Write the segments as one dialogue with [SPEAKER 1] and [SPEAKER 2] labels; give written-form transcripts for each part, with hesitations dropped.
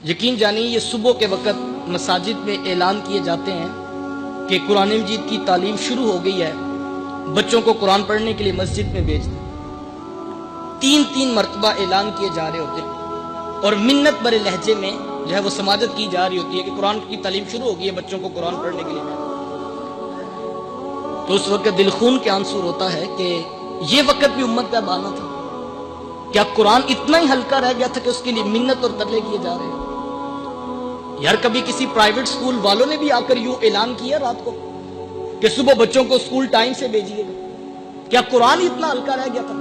[SPEAKER 1] یقین جانیے یہ صبح کے وقت مساجد میں اعلان کیے جاتے ہیں کہ قرآن مجید کی تعلیم شروع ہو گئی ہے، بچوں کو قرآن پڑھنے کے لیے مسجد میں بھیج دیں۔ تین مرتبہ اعلان کیے جا رہے ہوتے ہیں اور منت برے لہجے میں جو ہے وہ سماجت کی جا رہی ہوتی ہے کہ قرآن کی تعلیم شروع ہو گئی ہے، بچوں کو قرآن پڑھنے کے لیے بھیج دیں۔ تو اس وقت دل خون کے آنسو ہوتا ہے کہ یہ وقت بھی امت کا بانا تھا، کیا قرآن اتنا ہی ہلکا رہ گیا تھا کہ اس کے لیے منت اور ترلے کیے جا رہے ہیں؟ یار کبھی کسی پرائیویٹ سکول والوں نے بھی آ کر یوں اعلان کیا رات کو کہ صبح بچوں کو سکول ٹائم سے بھیجیے گا؟ کیا قرآن اتنا ہلکا رہ گیا تھا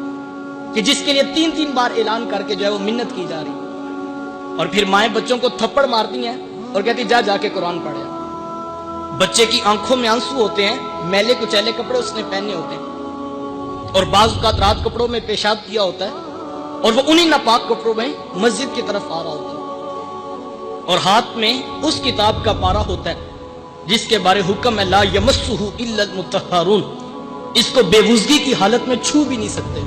[SPEAKER 1] کہ جس کے لیے تین بار اعلان کر کے جو ہے وہ منت کی جا رہی، اور پھر مائیں بچوں کو تھپڑ مارتی ہیں اور کہتی جا کے قرآن پڑھے۔ بچے کی آنکھوں میں آنسو ہوتے ہیں، میلے کچیلے کپڑے اس نے پہنے ہوتے ہیں اور بعض اوقات رات کپڑوں میں پیشاب کیا ہوتا ہے اور وہ انہی ناپاک کپڑوں میں مسجد کی طرف آ رہا ہوتا ہے، اور ہاتھ میں اس کتاب کا پارا ہوتا ہے جس کے بارے حکم ہے لا یمسہ الا المطہرون، اس کو بے وضوئی کی حالت میں چھو بھی نہیں سکتے،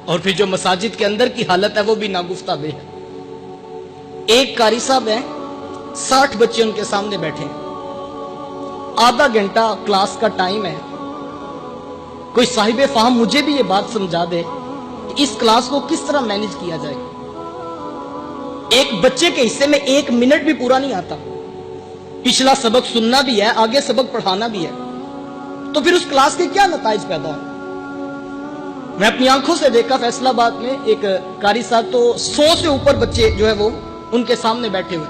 [SPEAKER 1] اور پھر جو مساجد کے اندر کی حالت ہے وہ بھی ناگفتہ بے ہے۔ ایک قاری صاحب ہیں، 60 بچے ان کے سامنے بیٹھے ہیں، آدھا گھنٹہ کلاس کا ٹائم ہے، کوئی صاحب فہم مجھے بھی یہ بات سمجھا دے کہ اس کلاس کو کس طرح مینج کیا جائے۔ ایک بچے کے حصے میں 1 منٹ بھی پورا نہیں آتا، پچھلا سبق سننا بھی ہے، آگے سبق پڑھانا بھی ہے، تو پھر اس کلاس کے کیا نتائج پیدا ہوں؟ میں اپنی آنکھوں سے دیکھا فیصل آباد میں ایک قاری صاحب، تو 100 سے اوپر بچے جو ہے وہ ان کے سامنے بیٹھے ہوئے،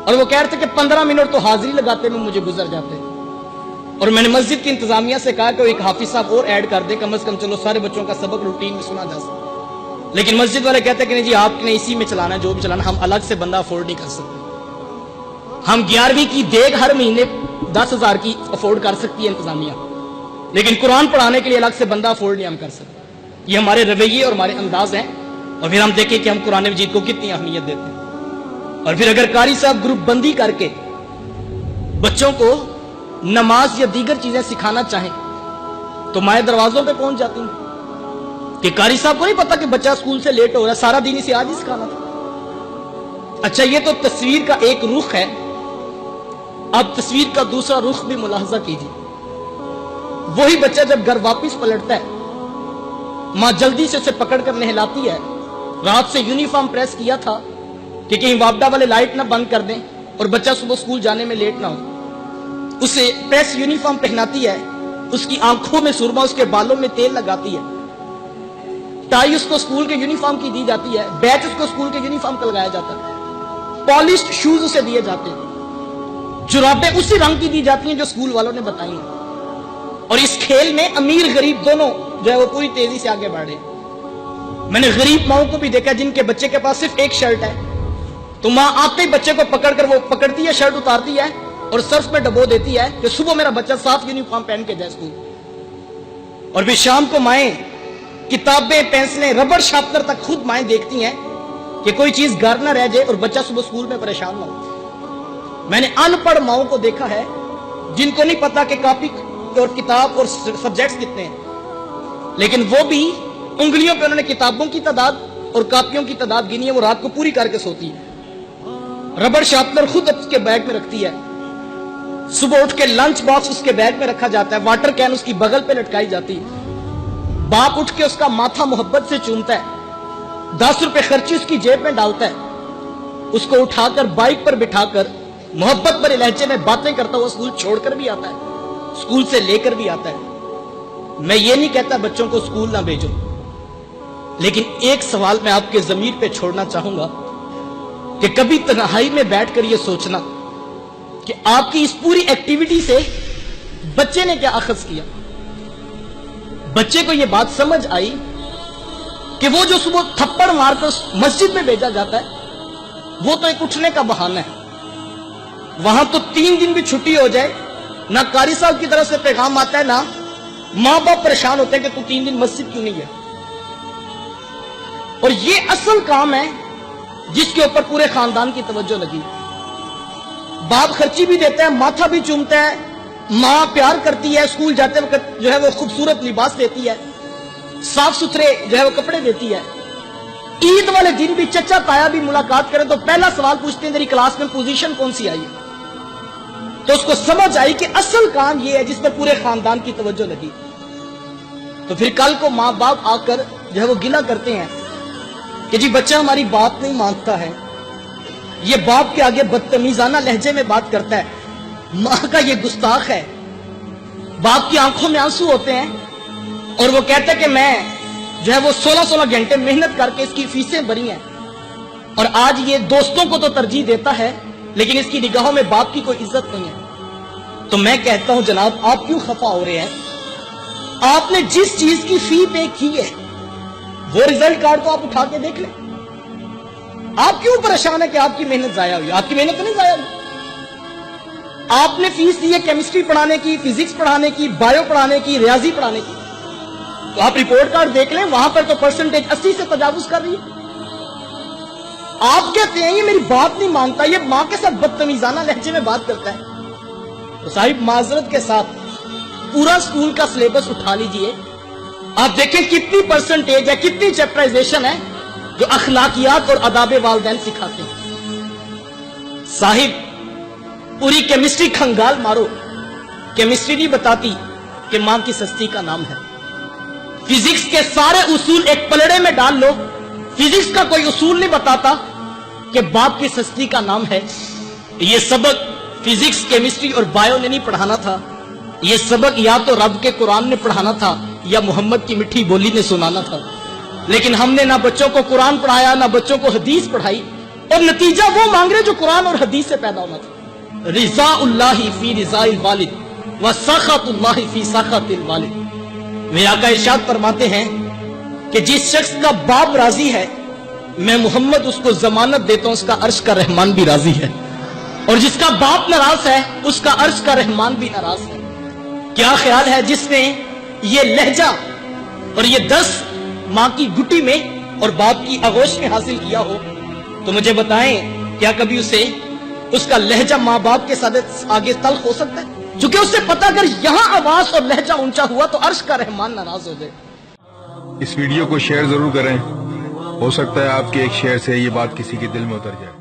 [SPEAKER 1] اور وہ کہہ رہے تھے کہ 15 منٹ تو حاضری لگاتے میں مجھے گزر جاتے ہیں، اور میں نے مسجد کی انتظامیہ سے کہا کہ ایک حافظ صاحب اور ایڈ کر دے، کم از کم چلو سارے بچوں کا سبق روٹین میں سنا جا سکے، لیکن مسجد والے کہتے ہیں کہ نہیں جی آپ نے اسی میں چلانا ہے، جو بھی چلانا، ہم الگ سے بندہ افورڈ نہیں کر سکتے۔ ہم 11ویں کی دیگ ہر مہینے 10,000 کی افورڈ کر سکتی ہے انتظامیہ، لیکن قرآن پڑھانے کے لیے الگ سے بندہ افورڈ نہیں ہم کر سکتے۔ یہ ہمارے رویے اور ہمارے انداز ہیں، اور پھر ہم دیکھیں کہ ہم قرآن مجید کو کتنی اہمیت دیتے ہیں۔ اور پھر اگر قاری صاحب گروپ بندی کر کے بچوں کو نماز یا دیگر چیزیں سکھانا چاہیں تو مائیں دروازوں پہ پہنچ جاتی ہیں کہ قاری صاحب کو نہیں پتا کہ بچہ اسکول سے لیٹ ہو رہا ہے، سارا دن اسے آج ہی سکھانا تھا۔ اچھا یہ تو تصویر کا ایک رخ ہے، اب تصویر کا دوسرا رخ بھی ملاحظہ کیجیے۔ وہی بچہ جب گھر واپس پلٹتا ہے، ماں جلدی سے اسے پکڑ کر نہلاتی ہے، رات سے یونیفارم پریس کیا تھا کہ کہیں واپڈا والے لائٹ نہ بند کر دیں اور بچہ صبح اسکول جانے میں لیٹ نہ ہو، اسے پریس یونیفارم پہناتی ہے، اس کی آنکھوں میں سرما، اس کے بالوں میں تیل لگاتی ہے، ٹائی اس کو اسکول کے یونیفارم کی دی جاتی ہے، بیچ اس کو اسکول کے یونیفارم کا لگایا جاتا ہے، پالشڈ شوز اسے دیے جاتے ہیں، جرابیں اسی رنگ کی دی جاتی ہیں جو اسکول والوں نے بتائی ہیں، اور اس کھیل میں امیر غریب دونوں جو ہے وہ پوری تیزی سے آگے بڑھے۔ میں نے غریب ماؤں کو بھی دیکھا جن کے بچے کے پاس صرف ایک شرٹ ہے، تو ماں آتے ہی بچے کو پکڑ کر وہ پکڑتی ہے، شرٹ اتارتی ہے اور سرف میں ڈبو دیتی ہے کہ صبح میرا بچہ صاف یونیفارم پہن کے جائے اسکول، اور پھر شام کو مائیں کتابیں، پینسلیں، ربڑ شارپنر تک خود مائیں دیکھتی ہیں کہ کوئی چیز گھر نہ رہ جائے اور بچہ صبح اسکول میں پریشان نہ ہو۔ میں نے ان پڑھ ماؤں کو دیکھا ہے جن کو نہیں پتا کہ کاپی اور کتاب اور سبجیکٹس کتنے ہیں، لیکن وہ بھی انگلیوں پہ انہوں نے کتابوں کی تعداد اور کاپیوں کی تعداد گنی ہے، وہ رات کو پوری کر کے سوتی ہے، ربڑ شارپنر خود اس کے بیگ میں رکھتی ہے، صبح اٹھ کے لنچ باکس اس کے بیگ میں رکھا جاتا ہے، واٹر کین اس کی بغل پہ لٹکائی جاتی ہے، باپ اٹھ کے اس کا ماتھا محبت سے چومتا ہے، 10 روپے خرچی اس کی جیب میں ڈالتا ہے، اس کو اٹھا کر بائک پر بٹھا کر محبت بھرے لہجے میں باتیں کرتا ہوا اسکول چھوڑ کر بھی آتا ہے، اسکول سے لے کر بھی آتا ہے۔ میں یہ نہیں کہتا بچوں کو اسکول نہ بھیجو، لیکن ایک سوال میں آپ کے ضمیر پہ چھوڑنا چاہوں گا کہ کبھی تنہائی میں بیٹھ کر یہ سوچنا کہ آپ کی اس پوری ایکٹیویٹی سے بچے نے کیا اخذ کیا؟ بچے کو یہ بات سمجھ آئی کہ وہ جو صبح تھپڑ مار کر مسجد میں بھیجا جاتا ہے وہ تو ایک اٹھنے کا بہانہ ہے، وہاں تو 3 دن بھی چھٹی ہو جائے نہ قاری صاحب کی طرف سے پیغام آتا ہے، نہ ماں باپ پریشان ہوتے ہیں کہ تو 3 دن مسجد کیوں نہیں گیا۔ اور یہ اصل کام ہے جس کے اوپر پورے خاندان کی توجہ لگی، باپ خرچی بھی دیتا ہے، ماتھا بھی چومتا ہے، ماں پیار کرتی ہے، اسکول جاتے وقت جو ہے وہ خوبصورت لباس دیتی ہے، صاف ستھرے جو ہے وہ کپڑے دیتی ہے، عید والے دن بھی چچا تایا بھی ملاقات کریں تو پہلا سوال پوچھتے ہیں تیری کلاس میں پوزیشن کون سی آئی ہے؟ تو اس کو سمجھ آئی کہ اصل کام یہ ہے جس پر پورے خاندان کی توجہ لگی. تو پھر کل کو ماں باپ آ کر جو ہے وہ گلہ کرتے ہیں کہ جی بچہ ہماری بات نہیں مانتا ہے, یہ باپ کے آگے بدتمیزانہ لہجے میں بات کرتا ہے, ماں کا یہ گستاخ ہے. باپ کی آنکھوں میں آنسو ہوتے ہیں اور وہ کہتا ہے کہ میں جو ہے وہ 16 گھنٹے محنت کر کے اس کی فیسیں بھری ہیں اور آج یہ دوستوں کو تو ترجیح دیتا ہے لیکن اس کی نگاہوں میں باپ کی کوئی عزت نہیں ہے. تو میں کہتا ہوں جناب آپ کیوں خفا ہو رہے ہیں؟ آپ نے جس چیز کی فی پے کی ہے وہ ریزلٹ کارڈ تو آپ اٹھا کے دیکھ لیں. آپ کیوں پریشان ہے کہ آپ کی محنت ضائع ہوئی؟ آپ کی محنت تو نہیں ضائع ہوئی. آپ نے فیس دی ہے کیمسٹری پڑھانے کی, فزکس پڑھانے کی, بایو پڑھانے کی, ریاضی پڑھانے کی. تو آپ رپورٹ کارڈ دیکھ لیں, وہاں پر تو پرسنٹیج 80 سے تجاوز کر رہی ہے. آپ کہتے ہیں یہ میری بات نہیں مانتا, یہ ماں کے ساتھ بدتمیزانہ لہجے میں بات کرتا ہے. تو صاحب معذرت کے ساتھ پورا اسکول کا سلیبس اٹھا لیجئے, آپ دیکھیں کتنی پرسنٹیج ہے, کتنی چیپٹرائزیشن ہے جو اخلاقیات اور آداب والدین سکھاتے ہیں. صاحب پوری کیمسٹری کھنگال مارو, کیمسٹری نہیں بتاتی کہ ماں کی سستی کا نام ہے. فزکس کے سارے اصول ایک پلڑے میں ڈال لو, فزکس کا کوئی اصول نہیں بتاتا کہ باپ کی سستی کا نام ہے. یہ سبق فزکس, کیمسٹری اور بایو نے نہیں پڑھانا تھا, یہ سبق یا تو رب کے قرآن نے پڑھانا تھا یا محمد کی میٹھی بولی نے سنانا تھا. لیکن ہم نے نہ بچوں کو قرآن پڑھایا نہ بچوں کو حدیث پڑھائی, اور نتیجہ وہ مانگ رہے جو قرآن اور حدیث سے پیدا ہونا تھا. رضا اللہ فی رضا الوالد و سخط اللہ فی سخط الوالد. میرے آقا ارشاد فرماتے ہیں کہ جس شخص کا باپ راضی ہے میں محمد اس کو ضمانت دیتا ہوں اس کا عرش کا رحمان بھی راضی ہے, اور جس کا باپ ناراض ہے اس کا عرش کا رحمان بھی ناراض ہے. کیا خیال ہے جس نے یہ لہجہ اور یہ 10 ماں کی گٹی میں اور باپ کی آغوش میں حاصل کیا ہو تو مجھے بتائیں کیا کبھی اسے اس کا لہجہ ماں باپ کے ساتھ آگے تلخ ہو سکتا ہے؟ چونکہ اس سے پتہ اگر یہاں آواز اور لہجہ اونچا ہوا تو عرش کا رحمان ناراض ہو جائے.
[SPEAKER 2] اس ویڈیو کو شیئر ضرور کریں, ہو سکتا ہے آپ کے ایک شیئر سے یہ بات کسی کے دل میں اتر جائے.